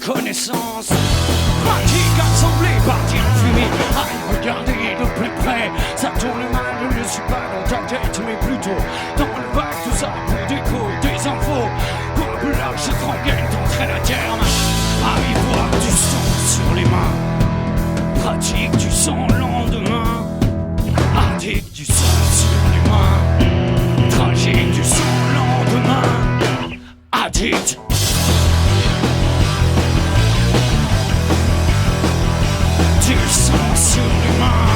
connaissances. Pratique assemblée, partie en fumée. Aïe, regardez de plus près. Ça tourne mal, je ne suis pas dans ta tête, mais plutôt dans le bac. Tout ça pour déco, des infos. Pour un peu large, cette rengaine t'entraîne à terme. Arrive-voir du sang sur les mains. Pratique du sang le lendemain. Addict du sang sur les mains. Tragique du sang le lendemain. Addict. Du sang sur les mains.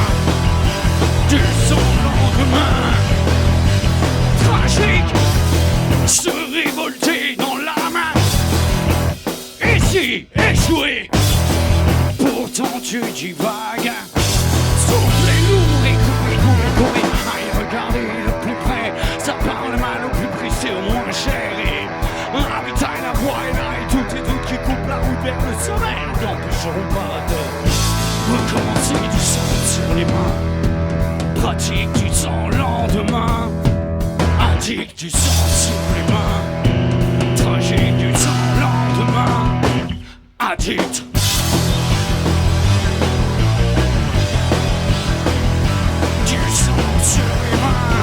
Du sang le lendemain. Tragique. Se révolter dans la main. Ici, échoué. Pourtant tu divagues. Souffle lourd et courir. Aïe, regardez de plus près. Ça parle mal au plus pressé, au moins cher. Et ravitaille la voie et là, et toutes les doutes qui coupent la route vers le sommet n'empêcheront pas de recommencer du sang sur les mains. Pratique du sang lendemain. Addict du sang sur les mains. Tragique du sang lendemain. Addict. Du sang sur les mains.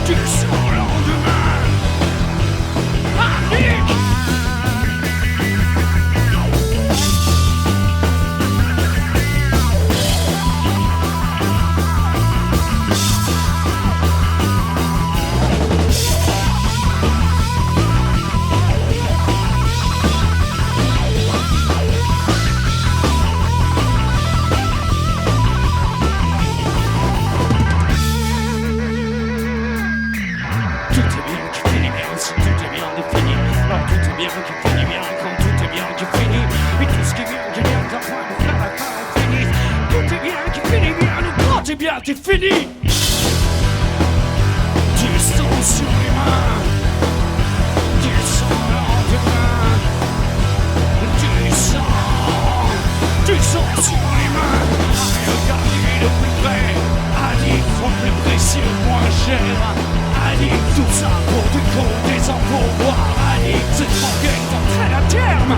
Du sang lendemain. Addict. C'est fini. Du sang sur les mains. Du sang lendemain. Du sang sur les mains. Regardez de plus près. Addict, trop plus précieux, moins cher. Addict, tout ça pour du coup, des emplois. Addict, cette rengaine t'entraîne à terme.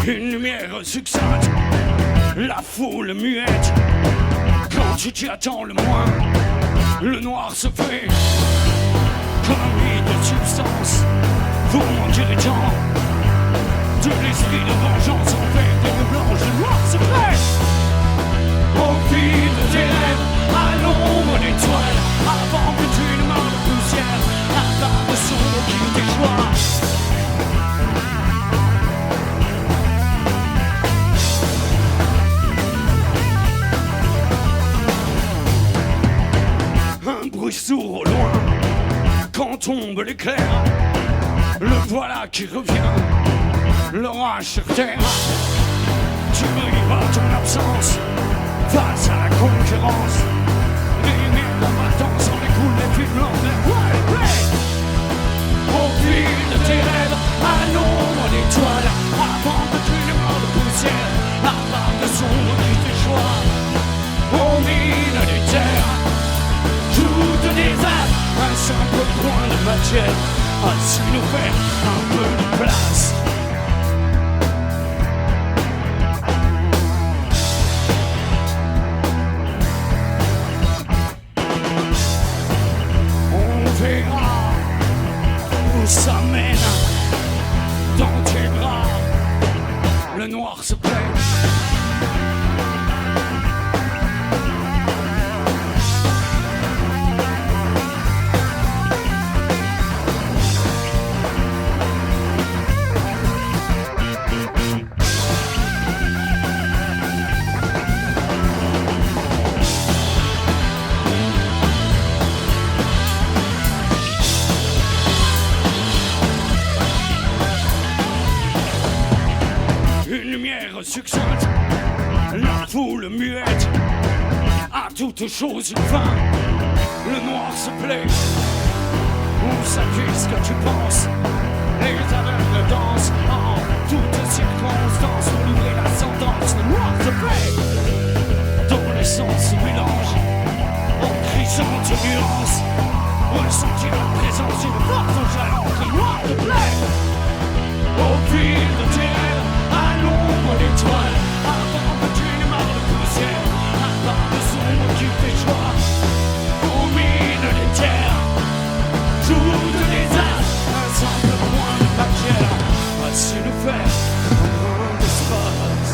Une lumière succincte, la foule muette. Quand tu t'y attends le moins, le noir se fait comme un vide de substance. Pour manquer les temps, de l'esprit de vengeance en fait des nuits blanches, le noir se fait. Au fil de tes rêves, à l'ombre d'étoiles, avant que tu ne meurs de poussière, un part de sombre qui déchoit. Un bruit sourd au loin, quand tombe l'éclair, le voilà qui revient, l'orage sur terre. Tu brilles par ton absence, face à la concurrence. Les lumières combattants s'en découlent les fils blancs vers Wild Play. Au fil de tes rêves, à l'ombre d'étoiles, avant que tu ne meurs de poussière, la part de sombre qui t'échoit. Au milieu des terres, toutes des âmes, un simple point de matière, ainsi nous faire un peu de place. On verra où ça mène, dans tes bras, le noir se plaît. succède. La foule muette, à toute chose une fin. Le noir se plaît, on s'appuie ce que tu penses. Les aveugles dansent en toutes circonstances. Pour livrer la sentence, le noir se plaît. Dont les sens se mélangent en crisante nuance. Ressentir la présence d'une force en jalon qui noir te plaît. Au fil de terre, à l'ombre d'étoiles, avant que tu ne marres de poussière, un part de sombre qui fait joie. Au milieu des terres, toutes les astres, un simple point de matière, voici nous faire un d'espace.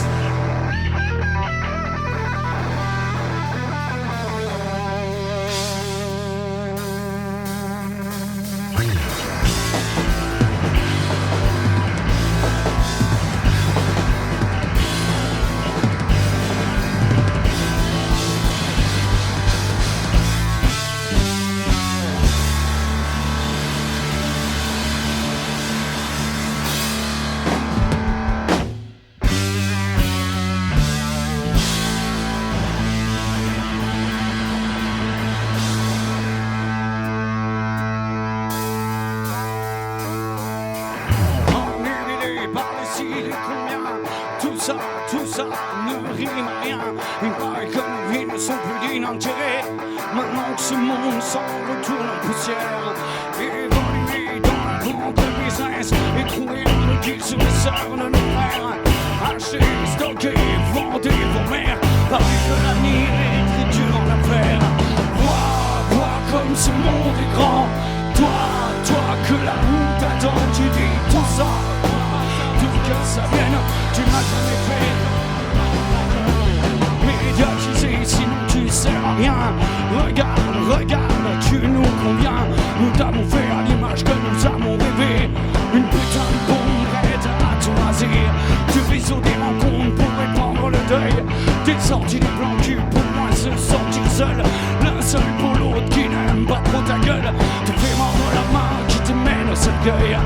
Tout ça ne rime à rien. Il paraît que nos vies ne sont plus dignes d'intérêt. Maintenant que ce monde s'en retourne en poussière, évoluer dans la grande business et trouver le deal sur les sœurs de nos frères. Achetez, stockez, vendez vos mères. Parce que l'avenir est très dur en affaires. Vois comme ce monde est grand. Toi que la route attend, tu dis tout ça. Que ça vienne, tu n'as jamais fait médiatiser, sinon tu ne sers à rien. Regarde, tu nous conviens. Nous t'avons fait à l'image que nous avons rêvé. Une putain de bombe prête à tout raser. Du réseau des rencontres pour répandre le deuil. Des sorties des plans cul pour moi se sortir seul. L'un seul pour l'autre qui n'aime pas trop ta gueule. Te fais mordre la main qui te mène au cercueil.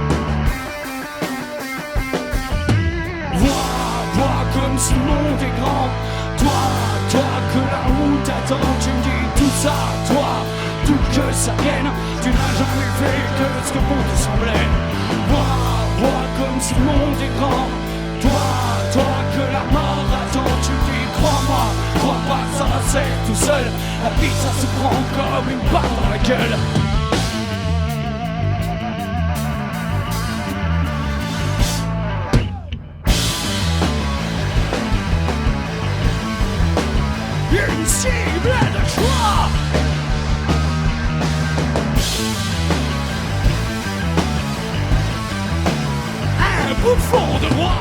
Vois comme ce monde est grand. Toi que la route attend. Tu me dis tout ça, toi, tout que ça vienne. Tu n'as jamais fait que ce que bon te semblait. Vois comme ce monde est grand. Toi que la mort attend. Tu me dis crois pas, ça va c'est tout seul. La vie ça se prend comme une balle dans la gueule. Une cible de choix. Un bouffon de roi.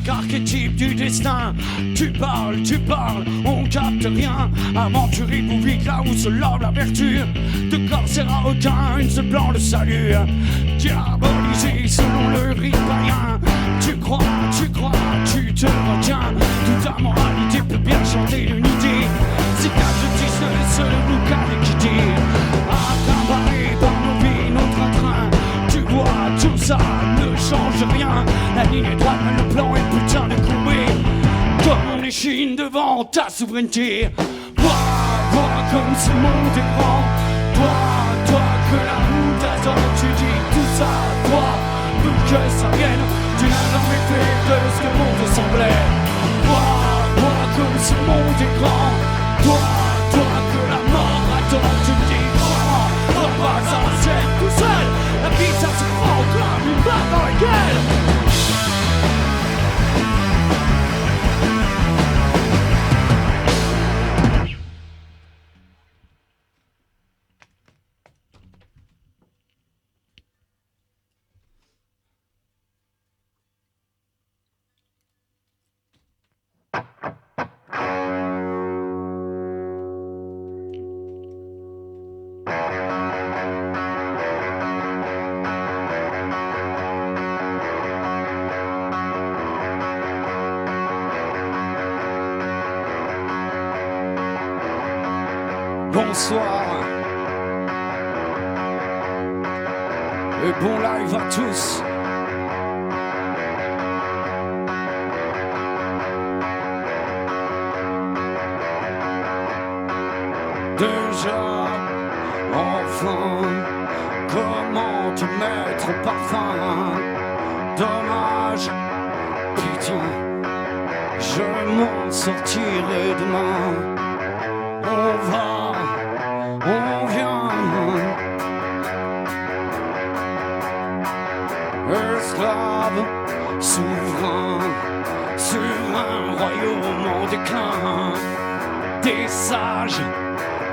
Archétype du destin, tu parles, on capte rien. Aventurier vous vite là où se love la vertu. De corsaire à aucun, une seule plan de salut. Diabolisé selon le rite païen. Tu crois, tu te retiens. Toute ta moralité peut bien chanter l'unité. Si ta justice ne laisse le boucan d'équité. Accaparé par nos vies, notre train. Tu vois, tout ça ne change rien. La ligne est droite, mais le plan est putain de courbé. Comme on échine devant ta souveraineté. Vois comme ce monde est grand. Toi que la route attend. Tu dis tout ça, toi, pour que ça vienne. Tu n'as jamais fait que ce que bon te semblait. Vois comme ce monde est grand. Toi que la mort attend. Tu me dis crois pas, ça va c'est tout seul. La vie ça se prend comme une balle dans la gueule. bonsoir. Et bon live à tous. Déjà, enfin, comment te mettre au parfum? Dommage, putain, je m'en sortirai demain. On va, on vient, esclave, souverain, sur un royaume en déclin. Des sages,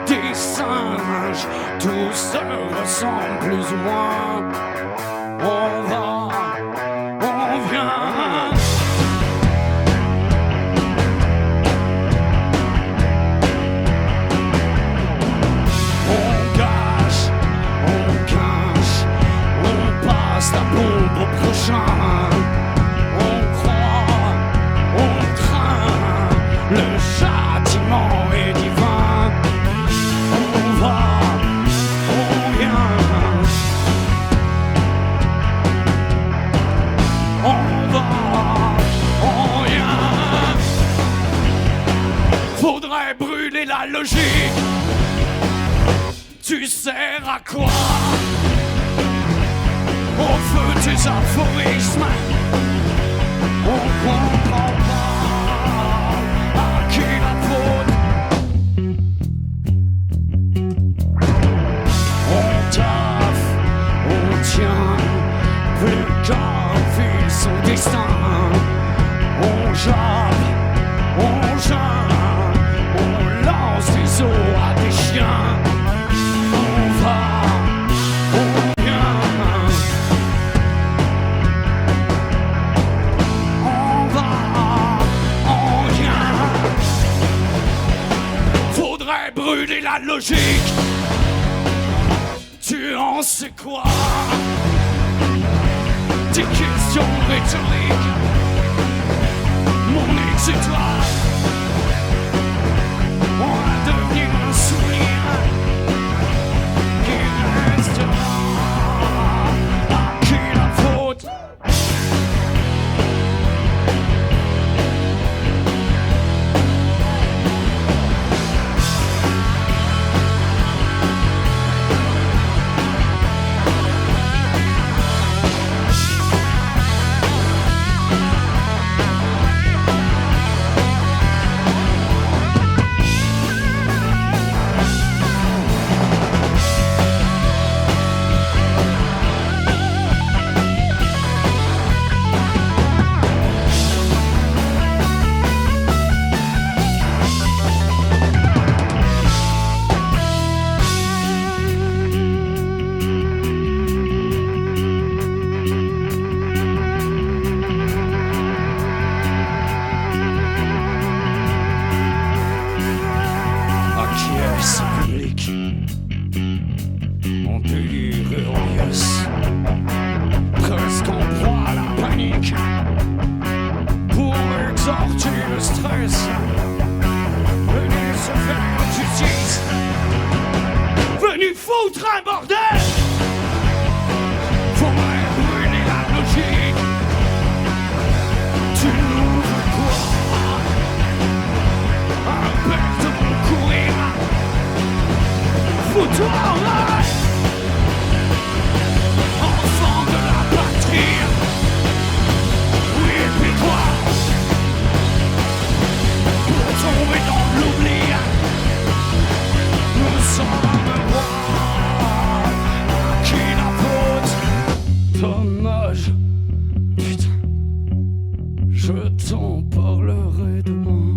des singes, tous se ressemblent plus ou moins. On va, on vient. On cache, on passe la bombe au prochain. On croit, on craint, le châtiment est divin. On va, on vient. On va, on vient. Faudrait brûler la logique. Tu sers à quoi? Au feu des aphorismes. On comprend pas à qui la faute. On taffe, on tient, plus qu'à vivre son destin. On jappe, on jappe, on lance des os à des chiens. On va, on vient. On va, on vient. Faudrait brûler la logique. Tu en sais quoi? Des questions rhétoriques. Mon exutoire. On va devenir un souvenir qui restera. À qui la faute? On délire orgueilleuse, presque en proie à la panique, pour exhorter le stress, venu se faire justice, venu foutre un bordel. Faudrait brûler la logique. Tu nous veux quoi? Un père de mon courir. Fous-toi en l'air, enfant de la patrie. Oui, et puis toi, pour tomber dans l'oubli, nous sommes rois. À qui la faute? Dommage, putain, je t'en parlerai demain.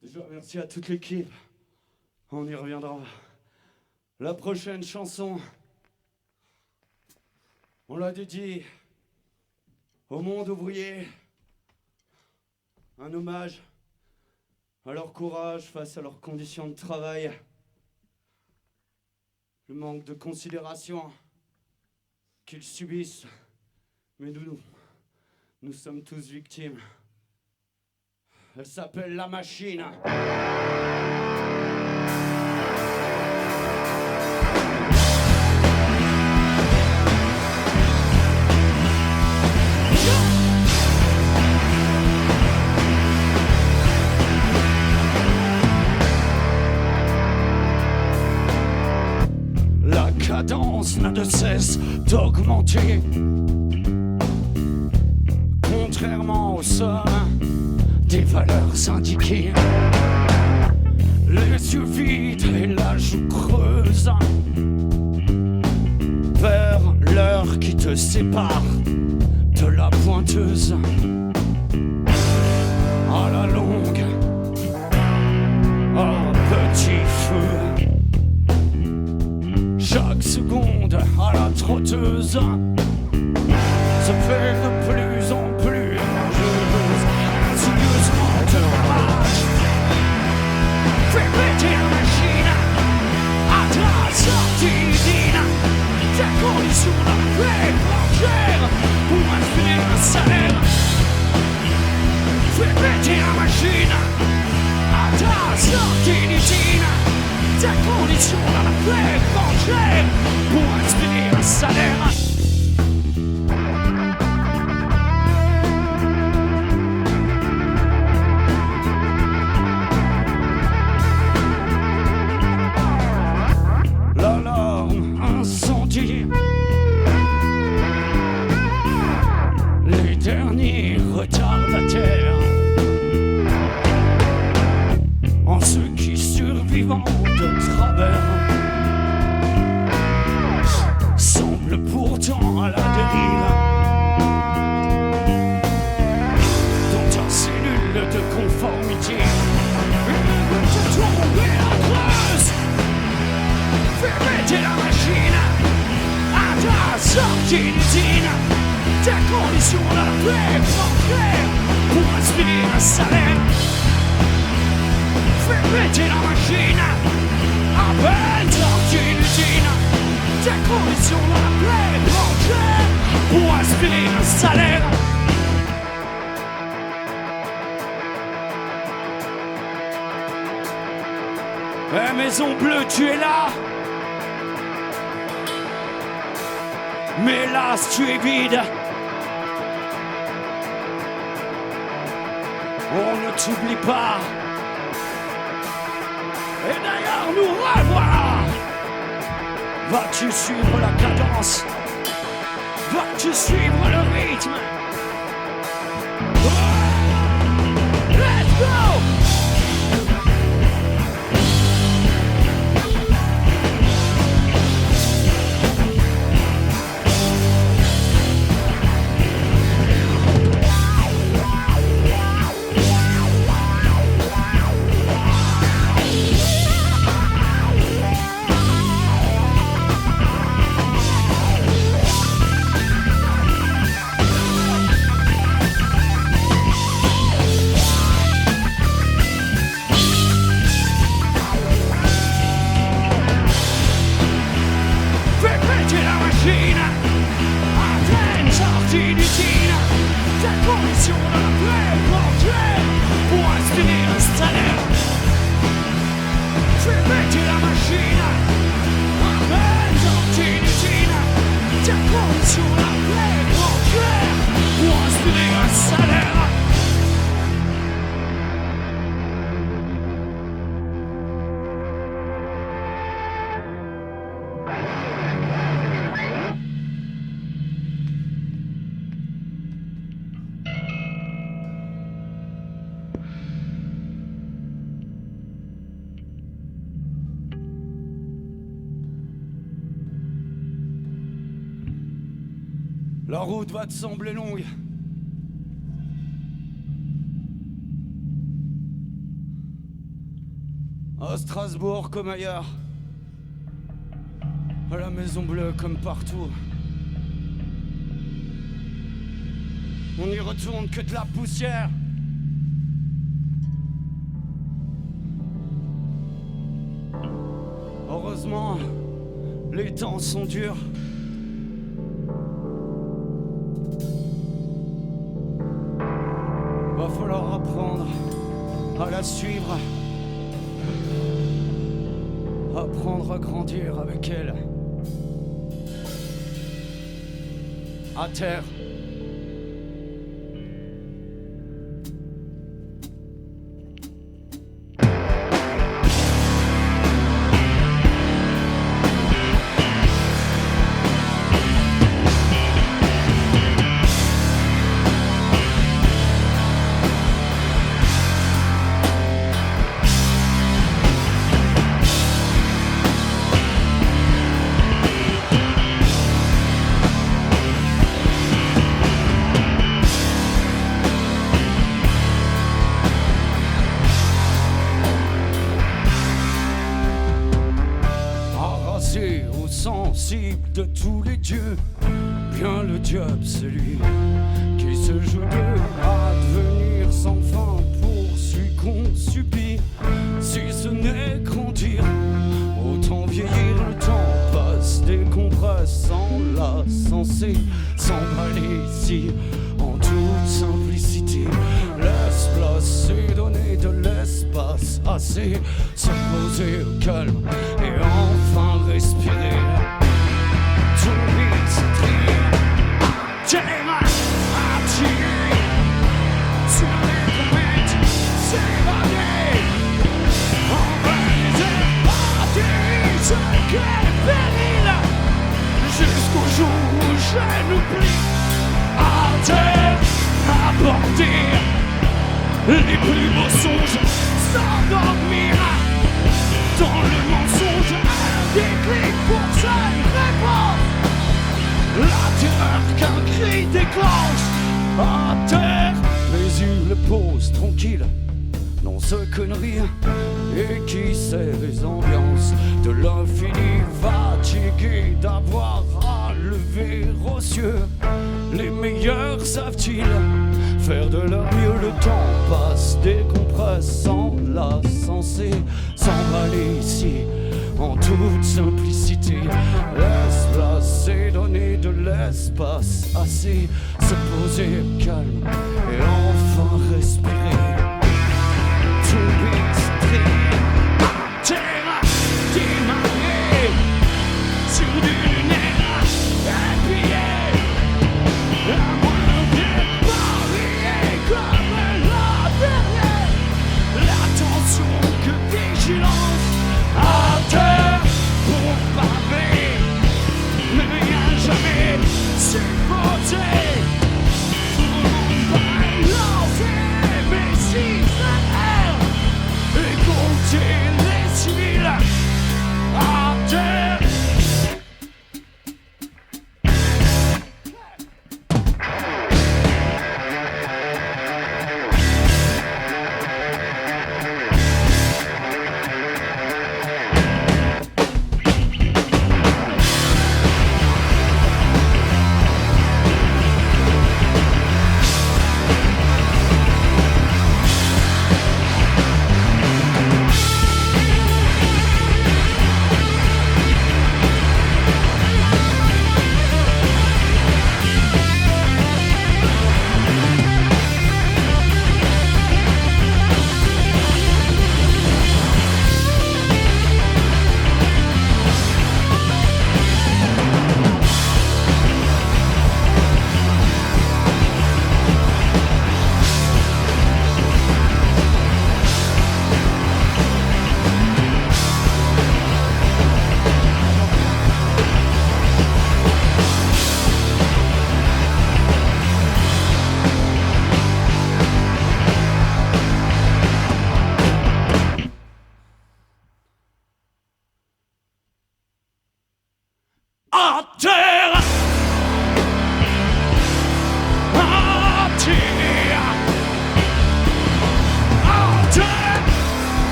Déjà, merci à toute l'équipe. On y reviendra. La prochaine chanson, on l'a dédiée au monde ouvrier. Un hommage à leur courage face à leurs conditions de travail, le manque de considération qu'ils subissent. Mais nous sommes tous victimes. Elle s'appelle la machine. La cadence n'a de cesse d'augmenter. Contrairement au somme des valeurs indiquées, les yeux vides et la joue creuse, vers l'heure qui te sépare de la pointeuse. À la longue, un petit feu, chaque seconde à la trotteuse se fait de plus en plus dangereuse. Insidieusement te rage, fais péter la machine à ta sortie d'usine. Ta condition d'entrée étrangère pour inspirer un salaire. Fais péter la machine à ta sortie d'usine. Ta condition d'entrée étrangère pour inspirer un salaire. L'alarme incendie, les derniers retardataires, en ceux qui survivant de travers semblent pourtant à la dérive dans ta cellule de conformité. Une goutte tombée la creuse, fais péter la machine à ta sortie d'usine. Ta condition d'entrée étrangère pour inspirer un salaire. Fais péter la machine à peine sortie d'usine. Ta condition d'entrée étrangère pour inspirer un salaire. Eh, Maison Bleue, tu es là. Mais hélas, tu es vide. On ne t'oublie pas. Et d'ailleurs, nous revoilà. Vas-tu suivre la cadence? Vas-tu suivre le rythme? Ouais. Let's go! La route va te sembler longue. À Strasbourg comme ailleurs. À la Maison Bleue comme partout. On n'y retourne que de la poussière. Malheureusement, les temps sont durs. Va falloir apprendre à la suivre, apprendre à grandir avec elle. À terre. Aux sensibles de tous les dieux, bien le diable, celui qui se joue d'eux, à devenir sans fin pour celui qu'on subit. Si ce n'est grandir, autant vieillir, le temps passe, décompresse, s'enlacer, s'emballer ici, en toute simplicité. Laisse place et donner de l'espace assez, se poser au calme et enfin respirer. Tout vite s'écrire, terre attiré, sur les comètes s'évader, envahir partir, ce qu'est péril, jusqu'au jour où je n'oublie, à terre, à porter les plus beaux songes, s'endormir dans le mensonge, un déclic pour seule réponse, la terreur qu'un cri déclenche, à terre, les yeux le posent tranquille, non ce connerie, et qui sait les ambiances de l'infini, fatigué d'avoir à lever aux cieux, les meilleurs savent-ils faire de leur mieux, le temps passe, décompresse, s'enlacer, s'emballer ici, en toute simplicité. Laisse place et donner de l'espace assez, se poser calme et enfin respirer. Tout vite, terre, démarrer sur du lunaire, appuyé, à moins de parier comme la dernière. L'attention que vigilance, à terre pour paver, ne rien jamais supposer. Tout le monde va lancer, mais si ça erre et qu'on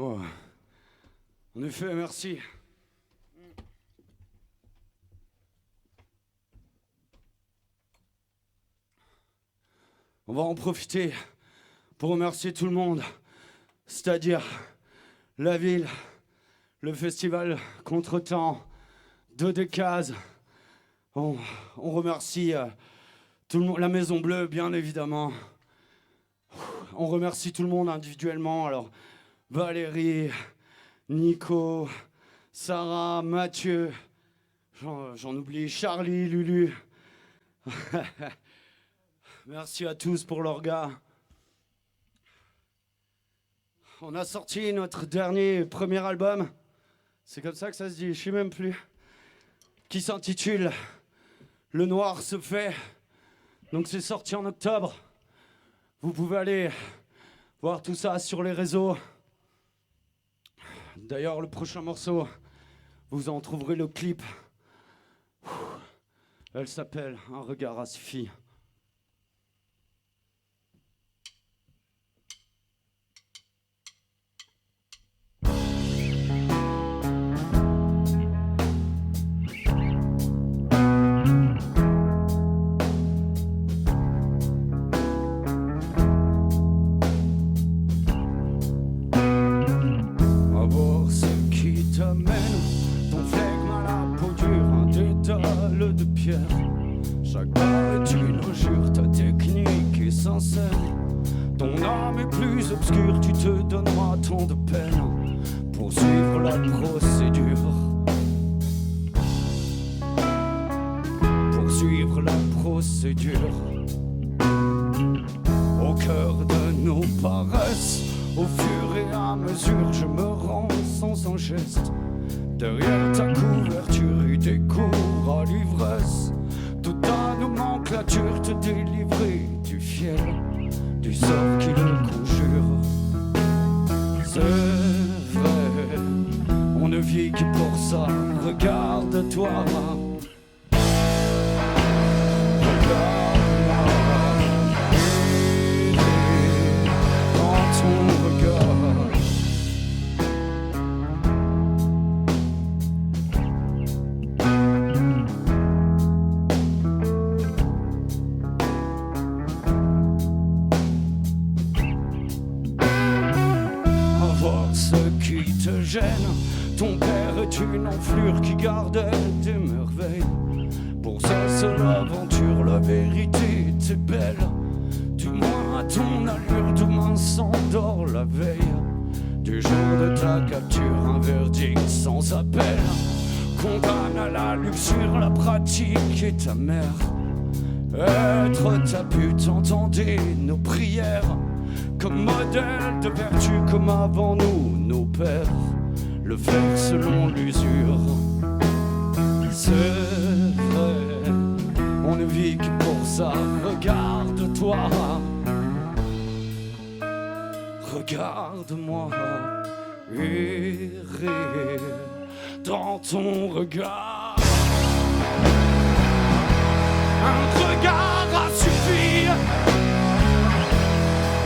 Oh. En effet, merci. On va en profiter pour remercier tout le monde, c'est-à-dire la ville, le festival Contretemps, Deux Décases. On remercie tout le monde, la Maison Bleue, bien évidemment. On remercie tout le monde individuellement. Alors, Valérie, Nico, Sarah, Mathieu, j'en oublie, Charlie, Lulu. Merci à tous pour l'orga. On a sorti notre premier album. C'est comme ça que ça se dit, je sais même plus. Qui s'intitule Le Noir se fait. Donc c'est sorti en octobre. Vous pouvez aller voir tout ça sur les réseaux. D'ailleurs, le prochain morceau, vous en trouverez le clip. Elle s'appelle Un regard a suffi. Chaque pas est une injure, ta technique est sincère. Ton âme est plus obscure, tu te donneras tant de peine pour suivre la procédure. Pour suivre la procédure. Au cœur de nos paresses, au fur et à mesure, je me rends sans un geste. Derrière ta couverture, il découvre à l'ivresse. Toute ta nomenclature te délivrer du fiel, du sort qui le conjure. C'est vrai, on ne vit que pour ça. Regarde-toi, regarde-moi, dans ton regard. Ton père est une enflure qui gardait des merveilles. Pour sa seule aventure, la vérité était belle. Du moins à ton allure, demain s'endort la veille. Du jour de ta capture, un verdict sans appel condamne à la luxure, la pratique est ta mère. Être ta pute, entendez nos prières. Comme modèle de vertu, comme avant nous, nos pères. Le faire selon l'usure. C'est vrai, on ne vit que pour ça. Regarde-toi, regarde-moi, errer dans ton regard. Un regard a suffi,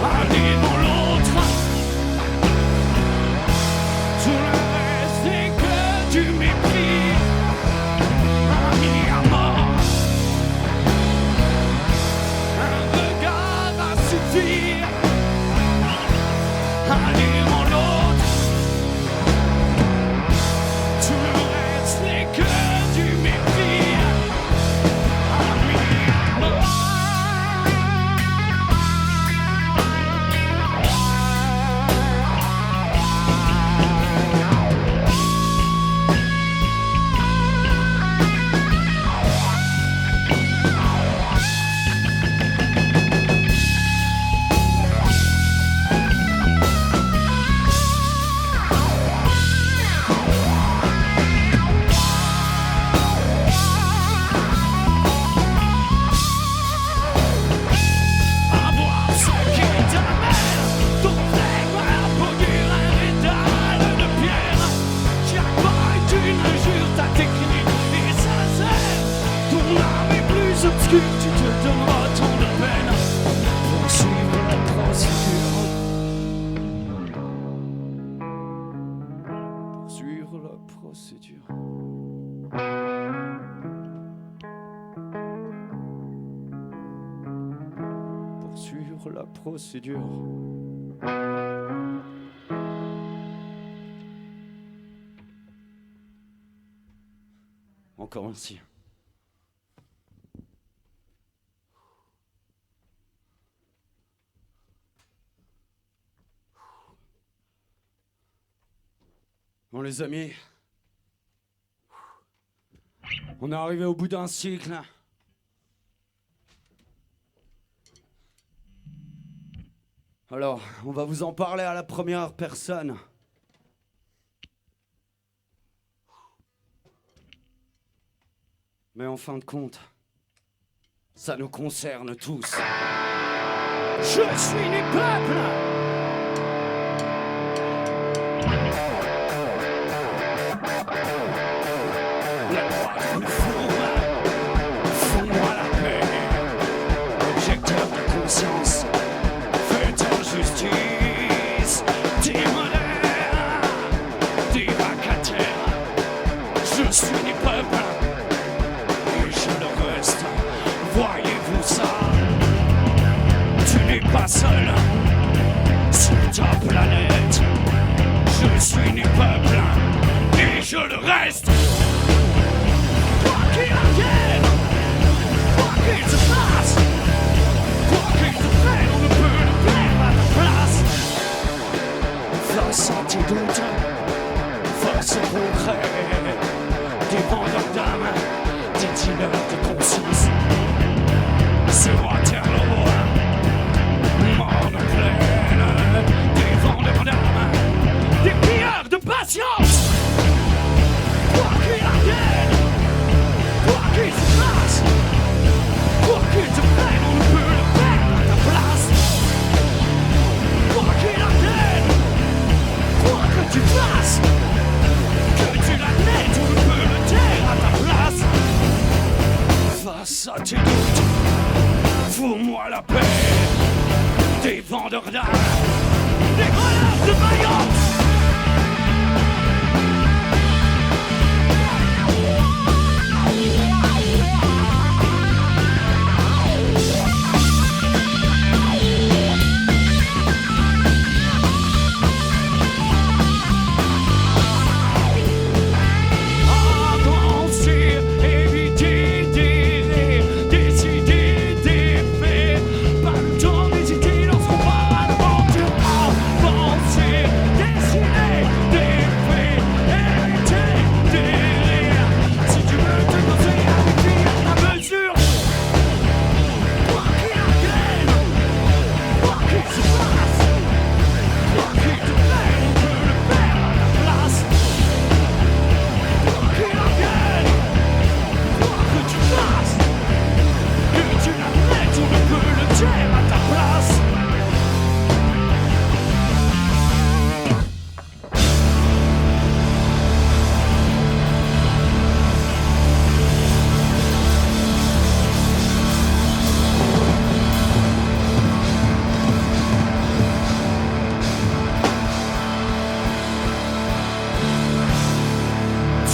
un nez dans l'autre. Tout le reste n'est que du mépris, ami à mort. Un regard a suffi, un nez dans l'autre. Tout le reste n'est que contre la procédure. Encore ainsi. Bon les amis, on est arrivé au bout d'un cycle. Alors, on va vous en parler à la première personne. Mais en fin de compte, ça nous concerne tous. Je suis les peuples! Fais-moi la paix, objecteur de conscience, fais-toi justice, démodère, divacataire. Je suis les peuples et je le reste. Voyez-vous ça? Tu n'es pas seul sur ta planète. Je suis les peuples et je le reste. Quoi qu'il advienne, quoi qu'il se passe, quoi qu'il te prenne, on ne peut le perdre à ta place. Face à tes doutes, face au concret, des vendeurs d'âme, des dealers de conscience. C'est Waterloo, mort de plaine, des vendeurs d'âme, des pilleurs de patience. Quoi qu'il advienne, quoi qu'il se passe, quoi qu'il te prenne, on ne peut le perdre à ta place. Quoi qu'il advienne, quoi que tu fasses, que tu l'admettes, on ne peut le taire à ta place. Face à tes doutes, fous-moi la paix. Des vendeurs d'âme, des voleurs de vaillance.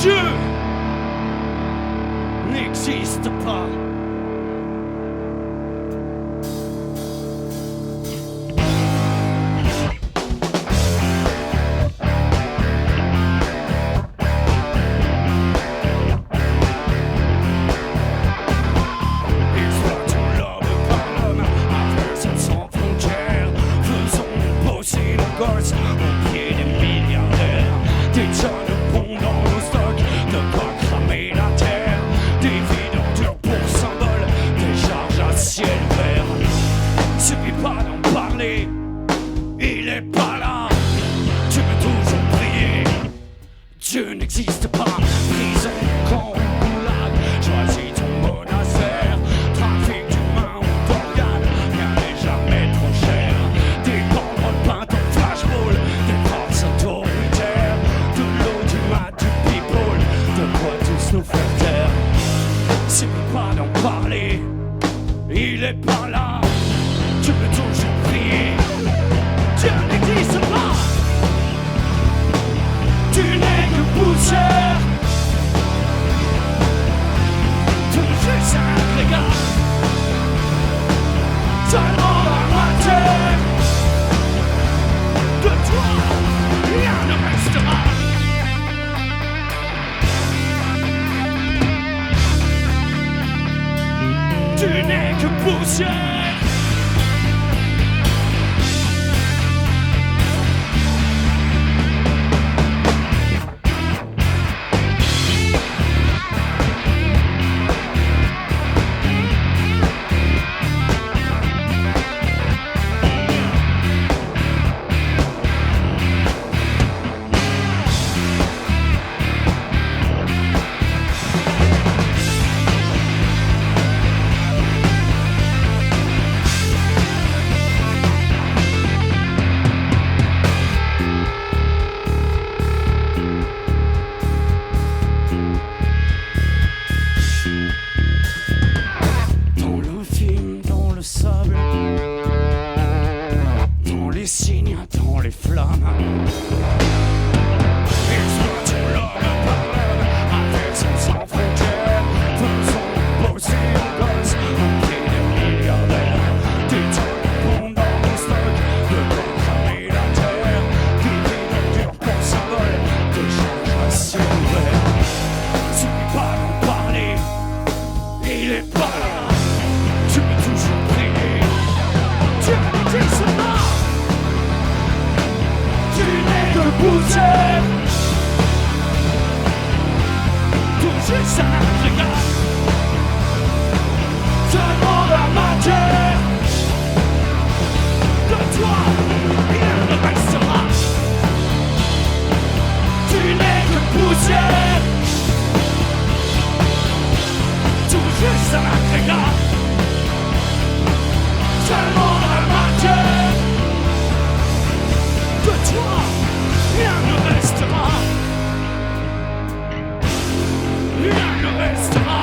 Dieu n'existe pas. Dieu n'existe pas, prison, camp, goulag, choisis ton monastère, trafic d'humains ou d'organes, rien n'est jamais trop cher, des banderoles peintes en flashball, des forces autoritaires, de l'audimat, du people, de quoi tous nous faire taire. Suffit pas d'en parler, il est pas là, tu peux toujours prier, Dieu n'existe pas. Tu n'es que poussière, tout juste un grégat, seulement la moitié. Tu n'es que poussière. Dans l'infime, dans le sable, dans les signes, dans les flammes, exploitons l'homme par l'homme, avec son sans frontières, faisons bosser nos gosses, un prix de milliardaires, des tonnes bombes dans nos stocks, de quoi cramer la terre, qui vit dur pour symbole, de change silver. Celui pas d'en parler, il est pas là. Tu peux toujours prier, tu me dis cela. Tu n'es que poussière, tout juste un agrégat, seulement la matière. De toi, rien ne restera. Tu n'es que poussière, tout juste un agrégat, seulement la matière. De toi, rien ne restera. Rien ne restera.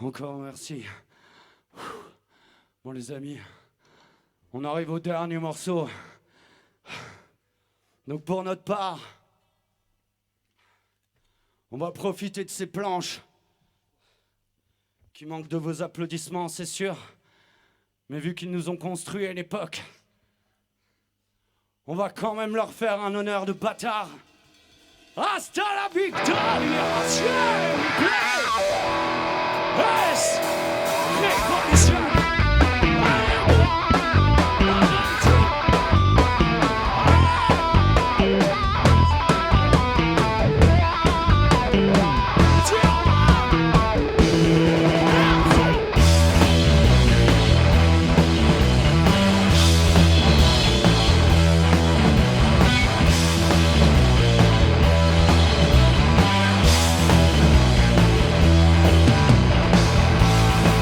Encore merci. Bon les amis, on arrive au dernier morceau. Donc pour notre part, on va profiter de ces planches qui manquent de vos applaudissements, c'est sûr. Mais vu qu'ils nous ont construits à l'époque, on va quand même leur faire un honneur de bâtard. Hasta la victoria, s'il vous plaît. Es révolution.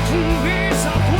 Trouver sa voie.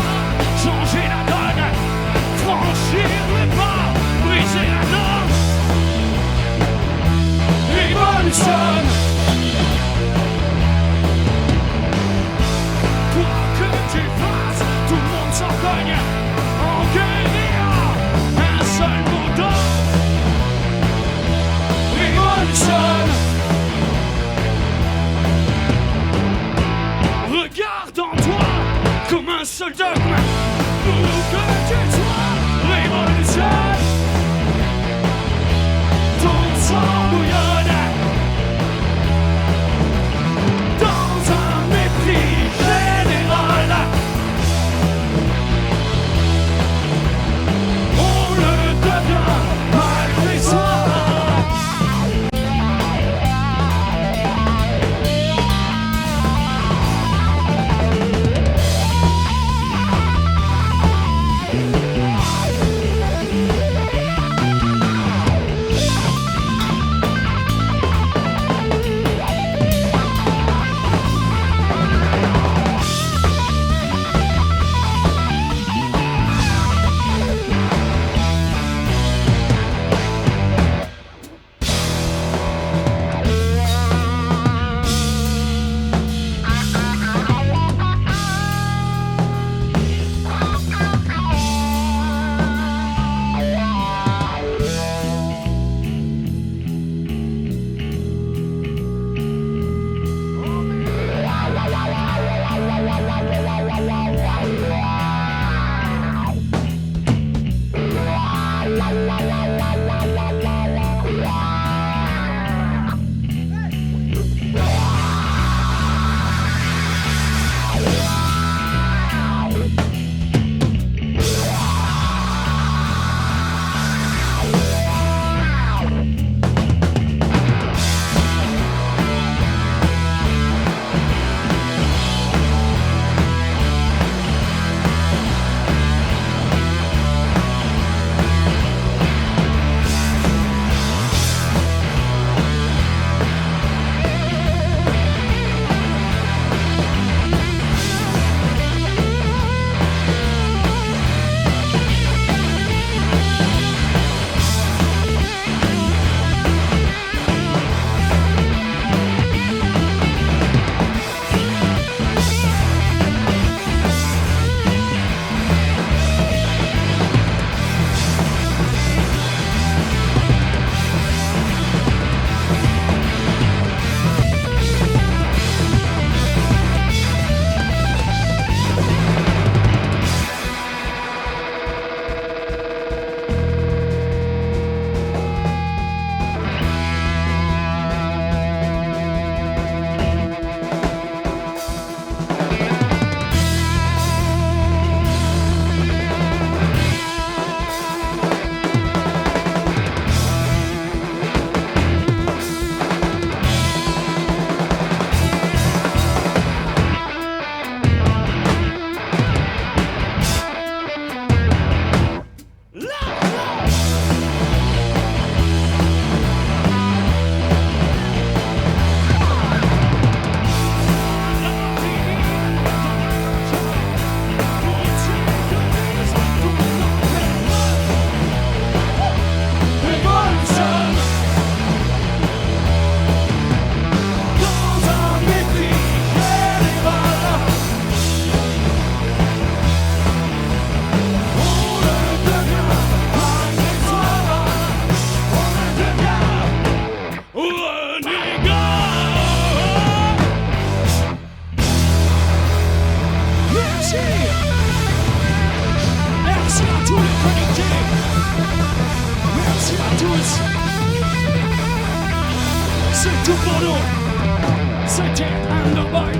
C'est tout pour nous. C'était Underboy.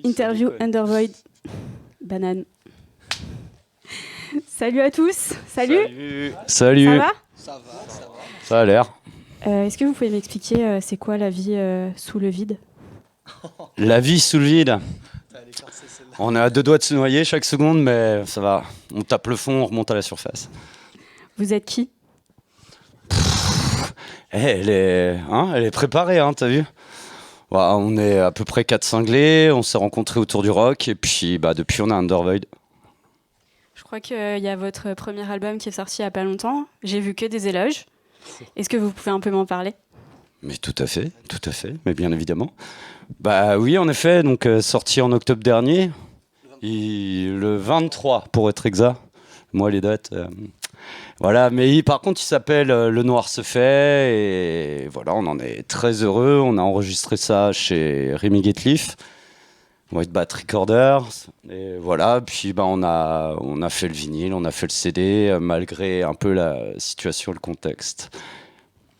Interview Undervoid Banane. Salut à tous. Salut. Salut. Ça va? Ça va. Ça a l'air. Est-ce que vous pouvez m'expliquer c'est quoi la vie sous le vide? La vie sous le vide. On est à 2 doigts de se noyer chaque seconde, mais ça va. On tape le fond, on remonte à la surface. Vous êtes qui? Elle est préparée, hein, t'as vu? Voilà, on est à peu près 4 cinglés, on s'est rencontrés autour du rock, et puis depuis on a Undervoid. Je crois qu'il y a votre premier album qui est sorti il n'y a pas longtemps. J'ai vu que des éloges. Est-ce que vous pouvez un peu m'en parler? Mais tout à fait, mais bien évidemment. Bah oui, en effet, donc sorti en octobre dernier, le 23 pour être exact. Moi les dates... Voilà, mais par contre, il s'appelle Le Noir se fait, et voilà, on en est très heureux. On a enregistré ça chez Rémi Gateliff, White Bat Recorders, et voilà. Puis on a fait le vinyle, on a fait le CD, malgré un peu la situation, le contexte.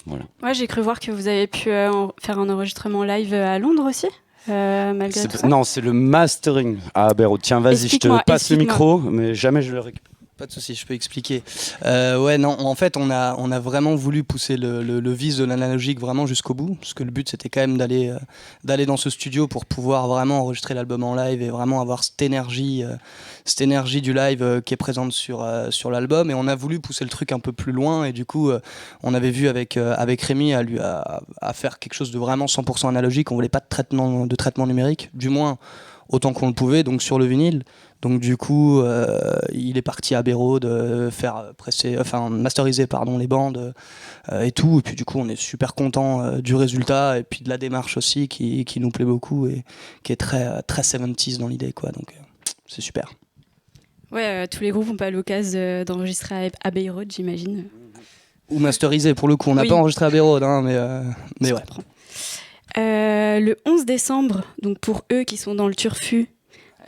Voilà. Ouais, j'ai cru voir que vous avez pu faire un enregistrement live à Londres aussi, malgré tout ça. Non, c'est le mastering à Abbey Road. Tiens, vas-y, je te passe le micro, mais jamais je le récupère. Pas de souci, je peux expliquer. Ouais, non, en fait, on a vraiment voulu pousser le vice de l'analogique vraiment jusqu'au bout, parce que le but c'était quand même d'aller dans ce studio pour pouvoir vraiment enregistrer l'album en live et vraiment avoir cette énergie du live qui est présente sur l'album. Et on a voulu pousser le truc un peu plus loin, et du coup, on avait vu avec Rémi à faire quelque chose de vraiment 100% analogique. On voulait pas de traitement numérique, du moins autant qu'on le pouvait, donc sur le vinyle. Donc du coup, il est parti à Abbey Road masteriser les bandes et tout. Et puis du coup, on est super content du résultat et puis de la démarche aussi qui nous plaît beaucoup et qui est très 70s dans l'idée, quoi. Donc c'est super. Ouais, tous les groupes n'ont pas l'occasion d'enregistrer à Abbey Road, j'imagine. Ou masteriser, pour le coup. On n'a pas enregistré à Abbey Road, hein, mais ouais. Le 11 décembre, donc pour eux qui sont dans le Turfu,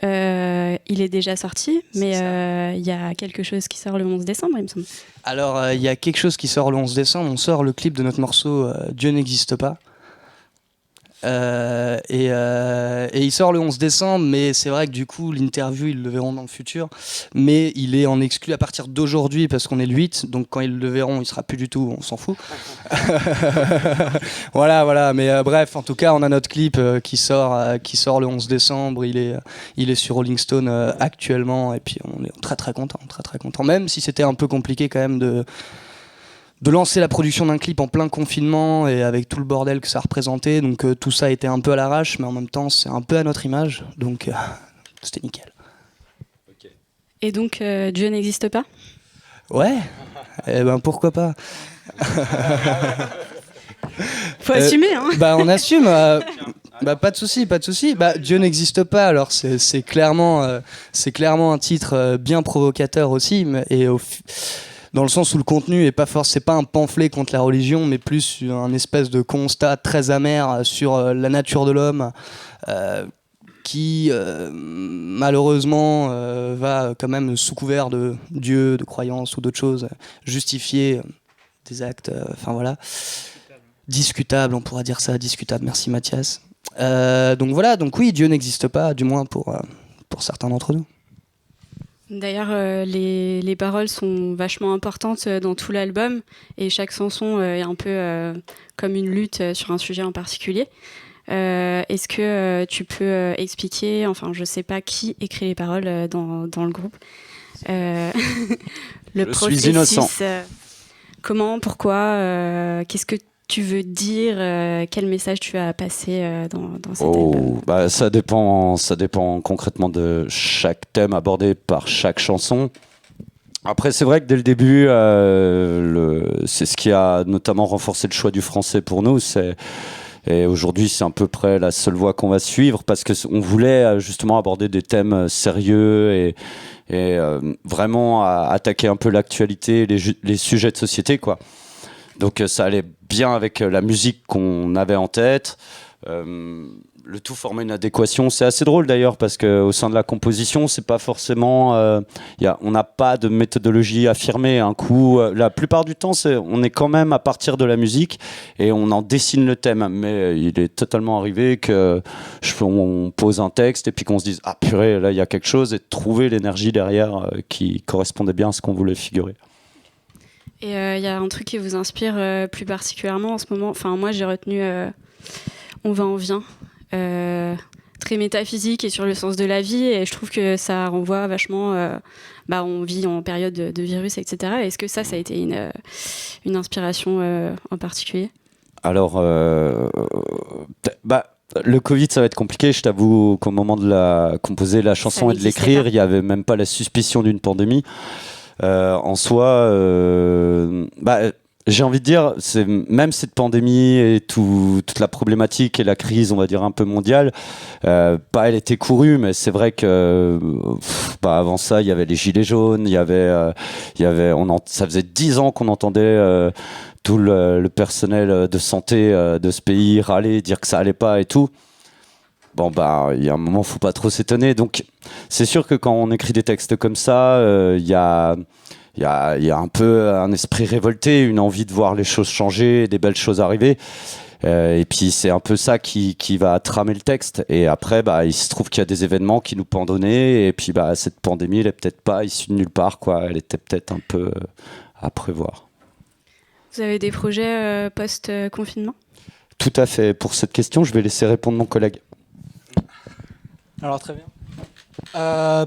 il est déjà sorti, mais il y a quelque chose qui sort le 11 décembre, il me semble. Alors, il y a quelque chose qui sort le 11 décembre. On sort le clip de notre morceau Dieu n'existe pas. Et il sort le 11 décembre, mais c'est vrai que du coup l'interview ils le verront dans le futur, mais il est en exclu à partir d'aujourd'hui parce qu'on est le 8, donc quand ils le verront il sera plus du tout, on s'en fout. voilà, mais bref, en tout cas on a notre clip qui sort le 11 décembre, il est sur Rolling Stone actuellement, et puis on est très content, même si c'était un peu compliqué quand même de lancer la production d'un clip en plein confinement et avec tout le bordel que ça représentait. Donc tout ça a été un peu à l'arrache, mais en même temps c'est un peu à notre image, donc c'était nickel. Okay. Et donc Dieu n'existe pas? Ouais, eh ben pourquoi pas. Faut assumer, hein. On assume. Pas de souci. Dieu n'existe pas. Alors c'est clairement un titre bien provocateur aussi, et dans le sens où le contenu c'est pas un pamphlet contre la religion, mais plus un espèce de constat très amer sur la nature de l'homme, qui malheureusement va quand même sous couvert de Dieu, de croyance ou d'autres choses, justifier des actes, discutable, on pourra dire ça, discutable. Merci Mathias. Donc oui, Dieu n'existe pas, du moins pour certains d'entre nous. D'ailleurs, les paroles sont vachement importantes dans tout l'album, et chaque chanson est un peu comme une lutte sur un sujet en particulier. Est-ce que tu peux expliquer, enfin je sais pas qui écrit les paroles dans le groupe, le processus, innocent. Comment, pourquoi, qu'est-ce que tu veux dire, quel message tu as passé dans cet album? Ça dépend concrètement de chaque thème abordé par chaque chanson. Après, c'est vrai que dès le début, c'est ce qui a notamment renforcé le choix du français pour nous, c'est Et aujourd'hui, c'est à peu près la seule voie qu'on va suivre parce qu'on voulait justement aborder des thèmes sérieux et vraiment attaquer un peu l'actualité, les sujets de société, quoi. Donc ça allait bien avec la musique qu'on avait en tête. Le tout formait une adéquation. C'est assez drôle d'ailleurs parce qu'au sein de la composition, c'est pas forcément, on n'a pas de méthodologie affirmée. Un coup, la plupart du temps, on est quand même à partir de la musique et on en dessine le thème. Mais il est totalement arrivé que on pose un texte et puis qu'on se dise ah purée, là il y a quelque chose, et de trouver l'énergie derrière qui correspondait bien à ce qu'on voulait figurer. Et il y a un truc qui vous inspire plus particulièrement en ce moment. Enfin, moi, j'ai retenu On va, on vient. Très métaphysique et sur le sens de la vie. Et je trouve que ça renvoie vachement... on vit en période de virus, etc. Est-ce que ça a été une inspiration en particulier ? Alors, le Covid, ça va être compliqué. Je t'avoue qu'au moment de composer la chanson et de l'écrire, il n'y avait même pas la suspicion d'une pandémie. En soi, j'ai envie de dire, même cette pandémie et toute la problématique et la crise, on va dire un peu mondiale, elle était courue, mais c'est vrai que avant ça, il y avait les gilets jaunes, ça faisait 10 ans qu'on entendait tout le personnel de santé de ce pays râler, dire que ça allait pas et tout. Il y a un moment, faut pas trop s'étonner. Donc, c'est sûr que quand on écrit des textes comme ça, il y a un peu un esprit révolté, une envie de voir les choses changer, des belles choses arriver. Et puis, c'est un peu ça qui va tramer le texte. Et après, il se trouve qu'il y a des événements qui nous pendent au nez. Et puis, cette pandémie, elle est peut-être pas issue de nulle part, quoi. Elle était peut-être un peu à prévoir. Vous avez des projets post-confinement ? Tout à fait. Pour cette question, je vais laisser répondre mon collègue. Alors très bien.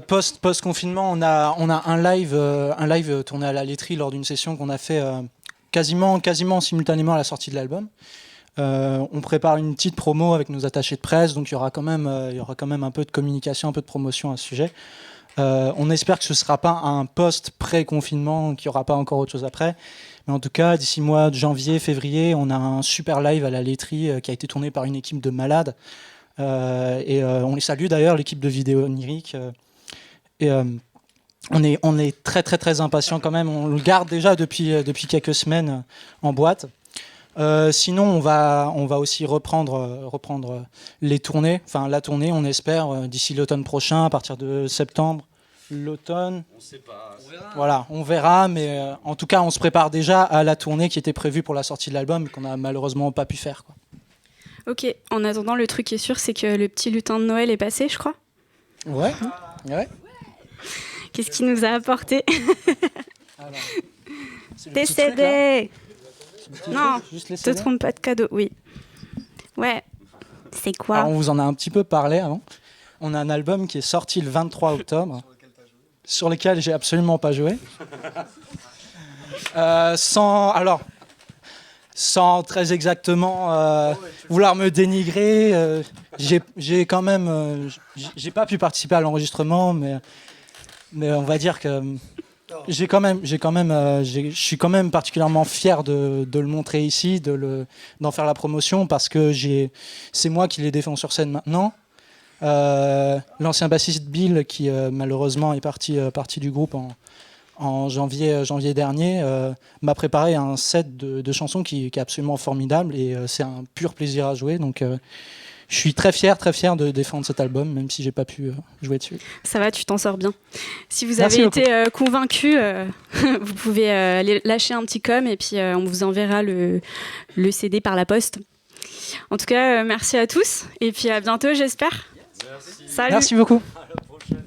Post-confinement, on a un live tourné à la laiterie lors d'une session qu'on a fait quasiment simultanément à la sortie de l'album. On prépare une petite promo avec nos attachés de presse, donc il y aura quand même un peu de communication, un peu de promotion à ce sujet. On espère que ce ne sera pas un post-pré-confinement, qu'il n'y aura pas encore autre chose après. Mais en tout cas, d'ici mois de janvier, février, on a un super live à la laiterie qui a été tourné par une équipe de malades. On les salue d'ailleurs, l'équipe de Vidéo Onirique. On est très très très impatients quand même. On le garde déjà depuis quelques semaines en boîte. Sinon, on va aussi reprendre les tournées. Enfin, la tournée, on espère, d'ici l'automne prochain, à partir de septembre. L'automne, on sait pas. Voilà, on verra. Mais en tout cas, on se prépare déjà à la tournée qui était prévue pour la sortie de l'album et qu'on n'a malheureusement pas pu faire, quoi. Ok, en attendant, le truc qui est sûr, c'est que le petit lutin de Noël est passé, je crois. Ouais. Qu'est-ce qu'il nous a apporté ? Alors, Des CD. Non, te trompe pas de cadeau, oui. Ouais, c'est quoi ? Alors, on vous en a un petit peu parlé avant. On a un album qui est sorti le 23 octobre, sur lequel j'ai absolument pas joué. Sans très exactement vouloir me dénigrer, j'ai quand même, j'ai pas pu participer à l'enregistrement, mais on va dire que je suis quand même particulièrement fier de le montrer ici, d'en faire la promotion, parce que c'est moi qui les défends sur scène maintenant. L'ancien bassiste Bill, qui malheureusement est parti du groupe en janvier dernier, m'a préparé un set de chansons qui est absolument formidable, et c'est un pur plaisir à jouer. Donc je suis très fier de défendre cet album, même si j'ai pas pu jouer dessus. Ça va, tu t'en sors bien. Si vous avez été convaincu, vous pouvez aller lâcher un petit com, et puis on vous enverra le CD par la poste. En tout cas, merci à tous, et puis à bientôt, j'espère. Merci. Salut. Merci beaucoup. À la prochaine.